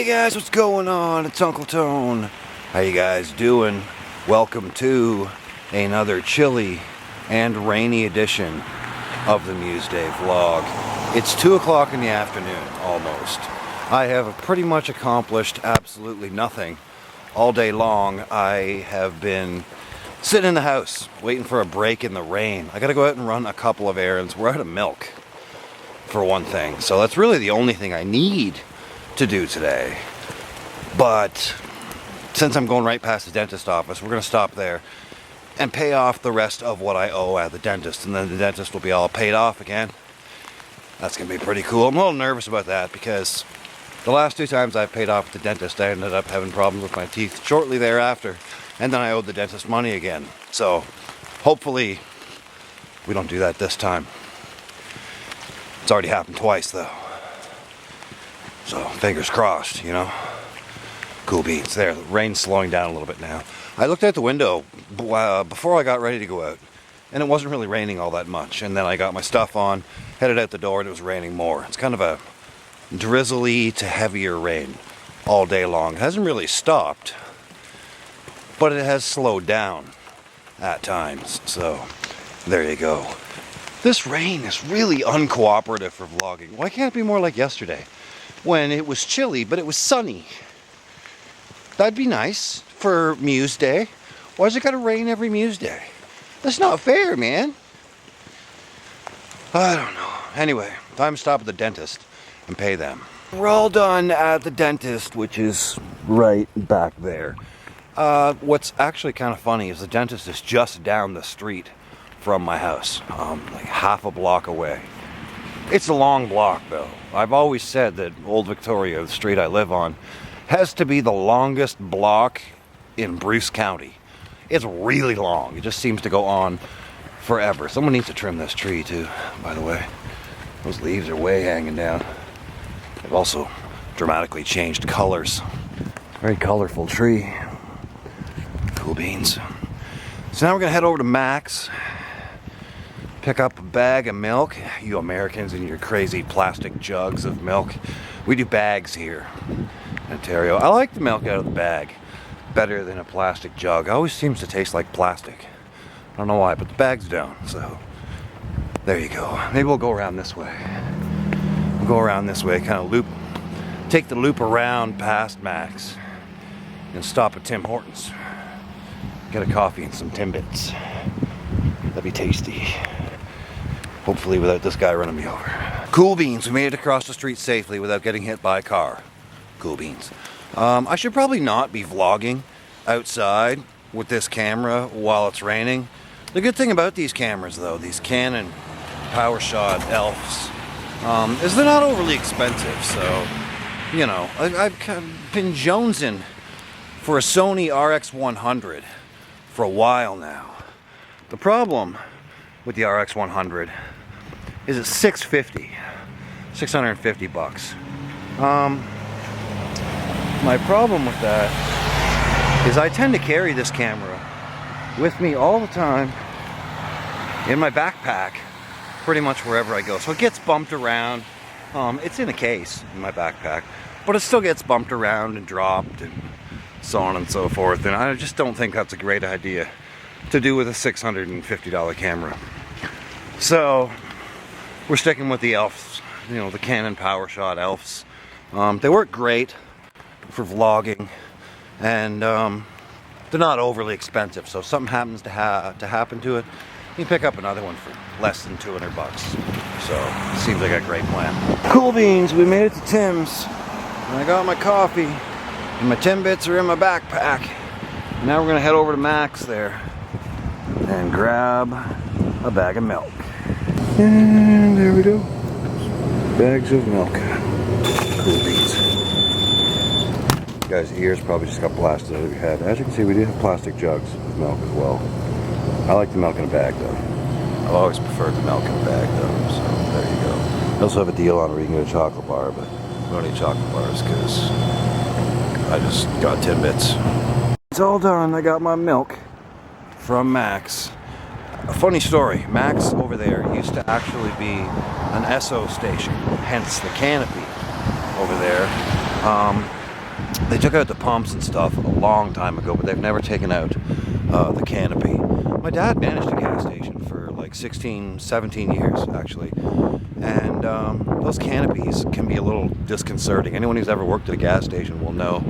guys, what's going on? It's Uncle Tone. How you guys doing? Welcome to another chilly and rainy edition of the Muesday vlog. It's 2 o'clock in the afternoon, almost. I have pretty much accomplished absolutely nothing. All day long, I have been sitting in the house, waiting for a break in the rain. I gotta go out and run a couple of errands. We're out of milk, for one thing. So that's really the only thing I need to do today. But since I'm going right past the dentist office, we're gonna stop there and pay off the rest of what I owe at the dentist, and then the dentist will be all paid off again. That's gonna be pretty cool. I'm a little nervous about that because the last 2 times I've paid off at the dentist, I ended up having problems with my teeth shortly thereafter, and then I owed the dentist money again. So hopefully we don't do that this time. It's already happened twice though. So fingers crossed, you know. Cool beans. There, the rain's slowing down a little bit now. I looked out the window before I got ready to go out, and it wasn't really raining all that much. And then I got my stuff on, headed out the door, and it was raining more. It's kind of a drizzly to heavier rain all day long. It hasn't really stopped, but it has slowed down at times. So there you go. This rain is really uncooperative for vlogging. Why can't it be more like yesterday, when it was chilly but it was sunny? That'd be nice for Muesday. Why's it gotta rain every Muesday? That's not fair, man. I don't know. Anyway, time to stop at the dentist and pay them. We're all done at the dentist, which is right back there. What's actually kind of funny is the dentist is just down the street from my house, like half a block away. It's a long block though. I've always said that Old Victoria, the street I live on, has to be the longest block in Bruce County. It's really long. It just seems to go on forever. Someone needs to trim this tree too, by the way. Those leaves are way hanging down. They've also dramatically changed colors. Very colorful tree. Cool beans. So now we're gonna head over to Mac's, pick up a bag of milk. You Americans and your crazy plastic jugs of milk. We do bags here in Ontario. I like the milk out of the bag better than a plastic jug. It always seems to taste like plastic. I don't know why, but the bags don't. So there you go. Maybe we'll go around this way. We'll go around this way, kind of loop, take the loop around past Mac's and stop at Tim Hortons. Get a coffee and some Timbits. That'd be tasty. Hopefully without this guy running me over. Cool beans. We made it across the street safely without getting hit by a car. Cool beans. I should probably not be vlogging outside with this camera while it's raining. The good thing about these cameras though, these Canon PowerShot Elfs, is they're not overly expensive. So, you know, I've been jonesing for a Sony RX100 for a while now. The problem with the RX100 is it's $650 bucks. My problem with that is I tend to carry this camera with me all the time in my backpack, pretty much wherever I go. So it gets bumped around. It's in a case in my backpack, but it still gets bumped around and dropped and so on and so forth. And I just don't think that's a great idea to do with a $650 camera. So we're sticking with the Elfs, you know, the Canon PowerShot Elfs. They work great for vlogging, and they're not overly expensive. So if something happens to happen to it, you can pick up another one for less than 200 bucks. So it seems like a great plan. Cool beans. We made it to Tim's, and I got my coffee, and my Timbits are in my backpack. Now we're gonna head over to Mac's there and grab a bag of milk. And there we go. Bags of milk. Cool beans. You guys' ears probably just got blasted out of your head. As you can see, we do have plastic jugs of milk as well. I like the milk in a bag though. I've always preferred the milk in a bag though, so there you go. I also have a deal on where you can get a chocolate bar, but we don't need chocolate bars because I just got Timbits. It's all done. I got my milk from Mac's. A funny story, Mac's over there used to actually be an Esso station, hence the canopy over there. They took out the pumps and stuff a long time ago, but they've never taken out the canopy. My dad managed a gas station for like 16, 17 years, actually. And those canopies can be a little disconcerting. Anyone who's ever worked at a gas station will know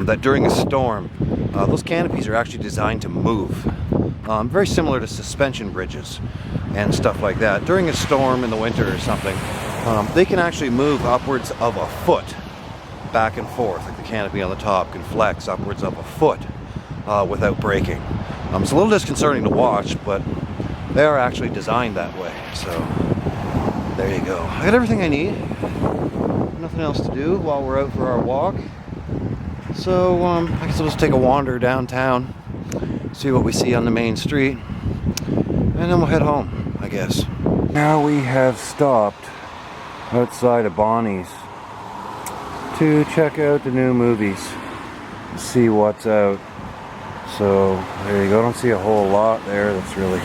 that during a storm, those canopies are actually designed to move. Very similar to suspension bridges and stuff like that. During a storm in the winter or something, they can actually move upwards of a foot back and forth. Like the canopy on the top can flex upwards of a foot without breaking. It's a little disconcerting to watch, but they are actually designed that way. So there you go. I got everything I need. Nothing else to do while we're out for our walk. So I guess we'll just take a wander downtown, see what we see on the main street, and then we'll head home, I guess. Now we have stopped outside of Bonnie's to check out the new movies, see what's out. So there you go. I don't see a whole lot there that's really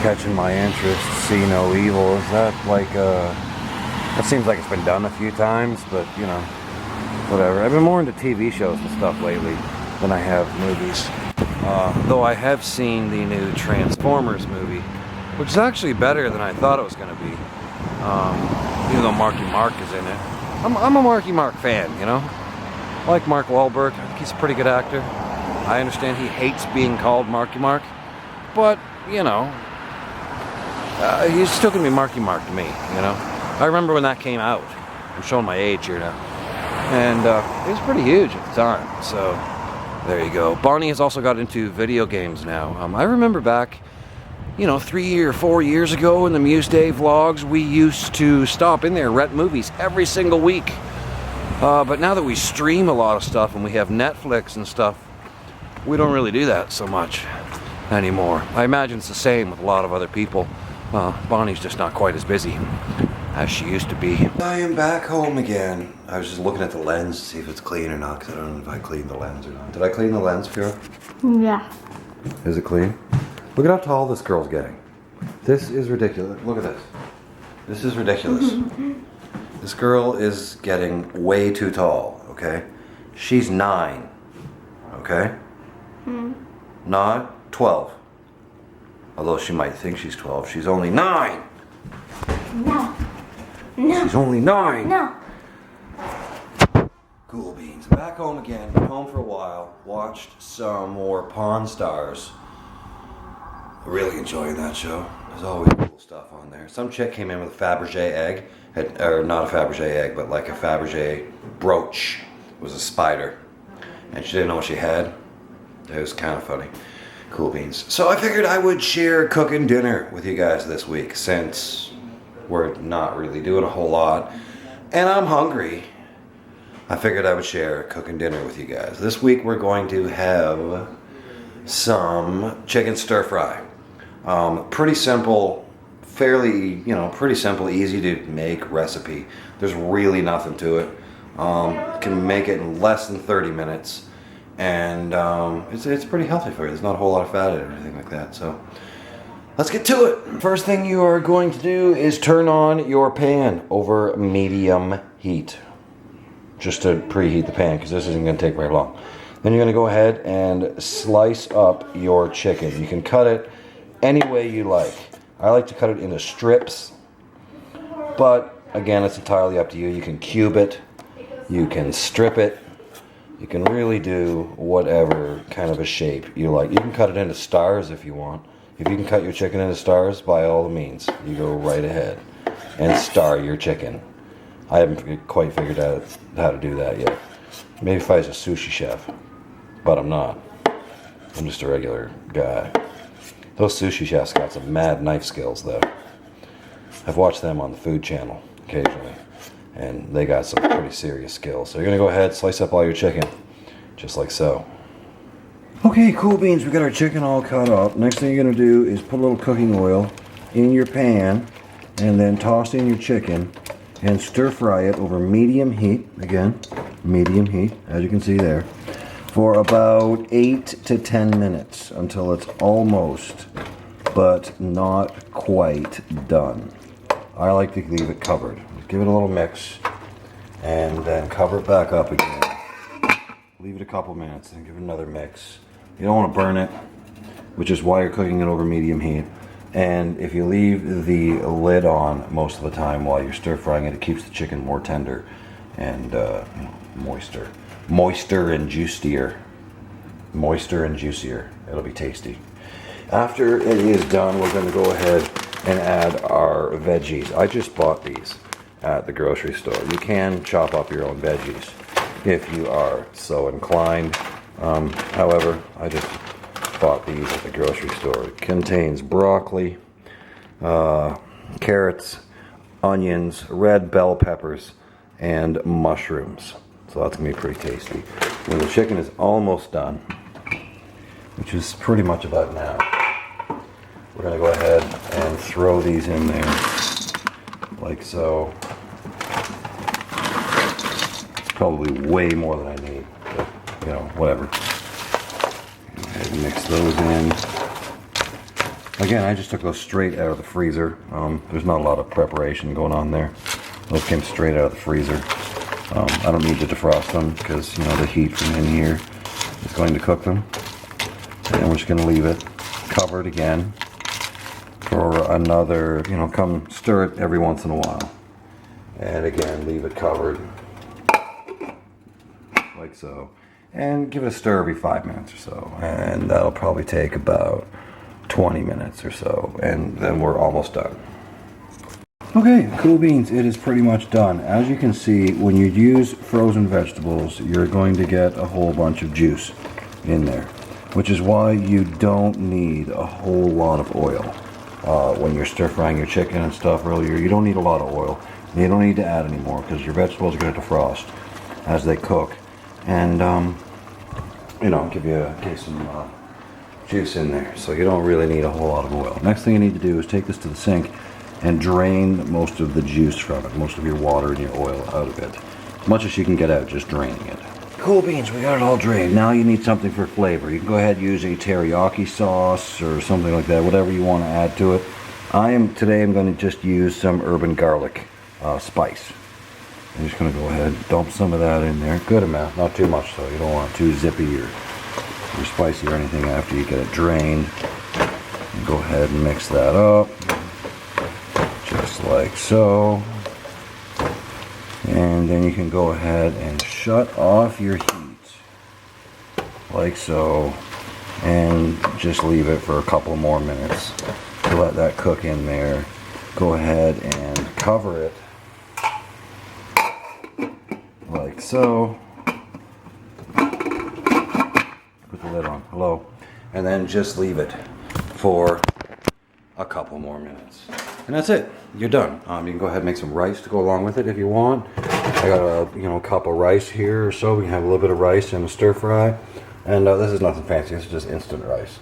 catching my interest. See No Evil. Is that like that seems like it's been done a few times, but you know, whatever. I've been more into TV shows and stuff lately than I have movies. Though I have seen the new Transformers movie, which is actually better than I thought it was going to be. Even though Marky Mark is in it. I'm a Marky Mark fan, you know. I like Mark Wahlberg. I think he's a pretty good actor. I understand he hates being called Marky Mark, but, you know, he's still going to be Marky Mark to me, you know. I remember when that came out. I'm showing my age here now. And it was pretty huge at the time, so there you go. Bonnie has also got into video games now. I remember back, you know, 3 or 4 years ago in the Muesday vlogs, we used to stop in there, rent movies every single week. But now that we stream a lot of stuff and we have Netflix and stuff, we don't really do that so much anymore. I imagine it's the same with a lot of other people. Bonnie's just not quite as busy as she used to be. I am back home again. I was just looking at the lens to see if it's clean or not, because I don't know if I cleaned the lens or not. Did I clean the lens, Pure? Yeah. Is it clean? Look at how tall this girl's getting. This is ridiculous. Look at this. This is ridiculous. This girl is getting way too tall, okay? She's 9, okay? Not 12. Although she might think she's 12. She's only 9! No. No. She's only 9! No. Cool beans. Back home again. Been home for a while. Watched some more Pawn Stars. Really enjoying that show. There's always cool stuff on there. Some chick came in with a Fabergé egg. Or not a Fabergé egg, but like a Fabergé brooch. It was a spider. And she didn't know what she had. It was kind of funny. Cool beans. So I figured I would share cooking dinner with you guys this week, since we're not really doing a whole lot. And I'm hungry. I figured I would share cooking dinner with you guys. This week we're going to have some chicken stir fry. Pretty simple, fairly, pretty simple, easy to make recipe. There's really nothing to it. Can make it in less than 30 minutes. And it's pretty healthy for you. There's not a whole lot of fat in it or anything like that. So let's get to it. First thing you are going to do is turn on your pan over medium heat. Just to preheat the pan, because this isn't going to take very long. Then you're going to go ahead and slice up your chicken. You can cut it any way you like. I like to cut it into strips, but again, it's entirely up to you. You can cube it, you can strip it, you can really do whatever kind of a shape you like. You can cut it into stars if you want. If you can cut your chicken into stars, by all means, you go right ahead and star your chicken. I haven't quite figured out how to do that yet. Maybe if I was a sushi chef, but I'm not. I'm just a regular guy. Those sushi chefs got some mad knife skills, though. I've watched them on the Food Channel occasionally, and they got some pretty serious skills. So you're going to go ahead, slice up all your chicken, just like so. Okay, cool beans, we got our chicken all cut up. Next thing you're going to do is put a little cooking oil in your pan, and then toss in your chicken, and stir fry it over medium heat, again, medium heat, as you can see there, for about 8 to 10 minutes until it's almost, but not quite done. I like to leave it covered. Give it a little mix, and then cover it back up again. leave it a couple minutes, and give it another mix. You don't want to burn it, which is why you're cooking it over medium heat. And if you leave the lid on most of the time while you're stir frying it, it keeps the chicken more tender and moister and juicier. Moister and juicier. It'll be tasty. After it is done, we're going to go ahead and add our veggies. I just bought these at the grocery store. You can chop up your own veggies if you are so inclined. However, I just bought these at the grocery store. It contains broccoli, carrots, onions, red bell peppers, and mushrooms. So that's going to be pretty tasty. When the chicken is almost done, which is pretty much about now, we're going to go ahead and throw these in there, like so. It's probably way more than I need, but, you know, whatever. Go ahead and mix those in. Again, I just took those straight out of the freezer. There's not a lot of preparation going on there. Those came straight out of the freezer. I don't need to defrost them because, you know, the heat from in here is going to cook them. And we're just going to leave it covered again for another, you know, come stir it every once in a while. And again, leave it covered like so. And give it a stir every 5 minutes or so. And that'll probably take about 20 minutes or so. And then we're almost done. Okay, cool beans, it is pretty much done. As you can see, when you use frozen vegetables, you're going to get a whole bunch of juice in there, which is why you don't need a whole lot of oil. When you're stir frying your chicken and stuff earlier, you don't need a lot of oil. You don't need to add any more because your vegetables are going to defrost as they cook. And, you know, give some juice in there. So you don't really need a whole lot of oil. Next thing you need to do is take this to the sink and drain most of the juice from it, most of your water and your oil out of it. As much as you can get out, just draining it. Cool beans, we got it all drained. Now you need something for flavor. You can go ahead and use a teriyaki sauce or something like that, whatever you want to add to it. Today I'm going to just use some urban garlic spice. I'm just going to go ahead and dump some of that in there. Good amount, not too much though. You don't want it too zippy or spicy or anything after you get it drained. And go ahead and mix that up. Just like so. And then you can go ahead and shut off your heat. Like so. And just leave it for a couple more minutes to let that cook in there. Go ahead and cover it. Like so. Put the lid on. Hello. And then just leave it for a couple more minutes. And that's it. You're done. You can go ahead and make some rice to go along with it if you want. I got a cup of rice here or so. We can have a little bit of rice and a stir fry. And this is nothing fancy. This is just instant rice.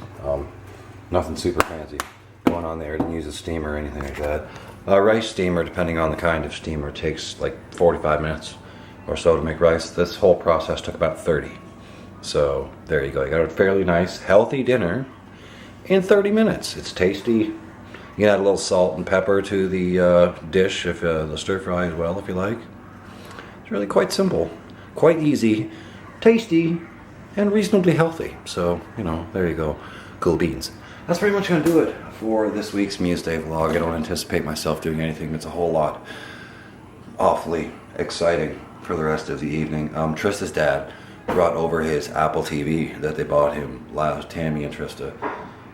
Nothing super fancy going on there. I didn't use a steamer or anything like that. Rice steamer, depending on the kind of steamer, takes like 45 minutes or so to make rice. This whole process took about 30. So there you go. You got a fairly nice, healthy dinner in 30 minutes. It's tasty. You can add a little salt and pepper to the dish, if the stir fry as well, if you like. It's really quite simple, quite easy, tasty, and reasonably healthy. So, you know, there you go. Cool beans. That's pretty much going to do it for this week's Muesday vlog. I don't anticipate myself doing anything that's a whole lot awfully exciting for the rest of the evening. Trista's dad brought over his Apple TV that they bought him last. Tammy and Trista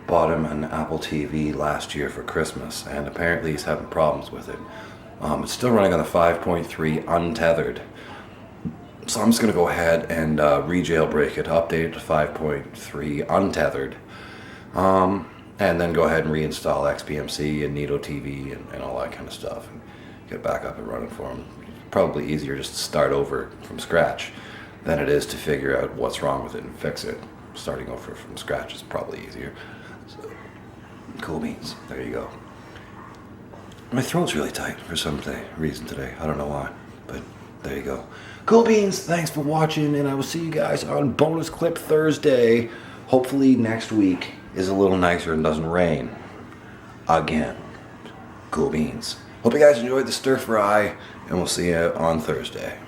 bought him an Apple TV last year for Christmas, and apparently he's having problems with it. It's still running on the 5.3 untethered. So I'm just going to go ahead and re-jailbreak it, update it to 5.3 untethered, and then go ahead and reinstall XBMC and Nito TV and all that kind of stuff, and get back up and running for him. Probably easier just to start over from scratch than it is to figure out what's wrong with it and fix it. Starting over from scratch is probably easier. So, cool beans. There you go. My throat's really tight for some reason today. I don't know why, but there you go. Cool beans. Thanks for watching, and I will see you guys on Bonus Clip Thursday. Hopefully next week is a little nicer and doesn't rain again. Cool beans. Hope you guys enjoyed the stir fry, and we'll see you on Thursday.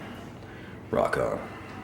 Rock on.